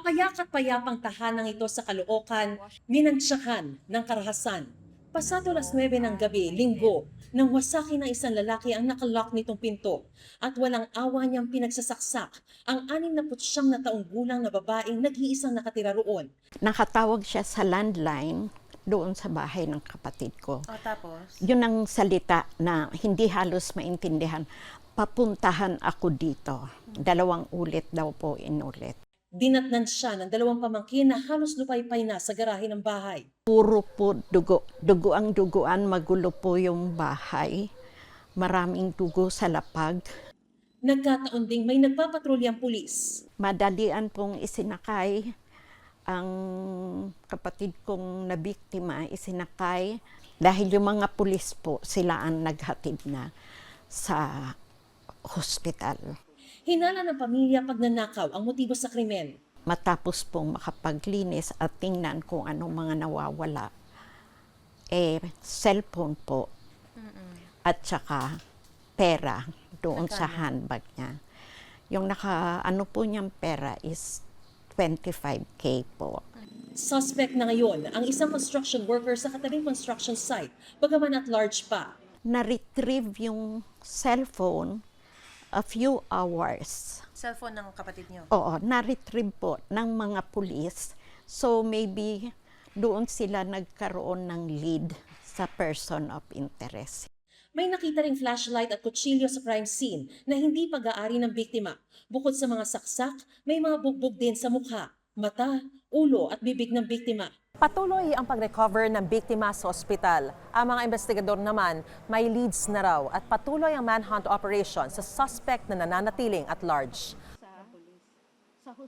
Papayak at payapang tahanang ito sa Caloocan, minansyahan ng karahasan. Pasado alas 9 ng gabi, linggo, nang wasakin ng isang lalaki ang nakalock nitong pinto at walang awa niyang pinagsasaksak ang 69 na taong gulang na babaeng nag-iisang nakatira roon. Nakatawag siya sa landline doon sa bahay ng kapatid ko. Tapos? Yun ang salita na hindi halos maintindihan. Papuntahan ako dito. 2 ulit daw po inulit. Dinatnan siya ng 2 pamangkin na halos lupaypay na sa garahe ng bahay. Puro po dugo. Dugo ang duguan, magulo po yung bahay. Maraming dugo sa lapag. Nagkataon ding may nagpapatrulyang pulis. Madalian pong isinakay ang kapatid kong nabiktima, isinakay dahil yung mga pulis po, sila ang naghatid na sa hospital. Hinala ng pamilya pagnanakaw ang motibo sa krimen. Matapos pong makapaglinis at tingnan kung anong mga nawawala, cellphone po at saka pera doon sa handbag niya. Yung ano po niyang pera is 25K po. Suspect na ngayon ang isang construction worker sa katabing construction site, bagaman at large pa. Na-retrieve yung cellphone a few hours. Cellphone ng kapatid niyo? Oo, na-retrieve po ng mga pulis. So maybe doon sila nagkaroon ng lead sa person of interest. May nakita ring flashlight at kutsilyo sa crime scene na hindi pag-aari ng biktima. Bukod sa mga saksak, may mga bugbog din sa mukha, mata, ulo at bibig ng biktima. Patuloy ang pag-recover ng biktima sa ospital. Ang mga investigador naman may leads na raw at patuloy ang manhunt operation sa suspect na nananatiling at large.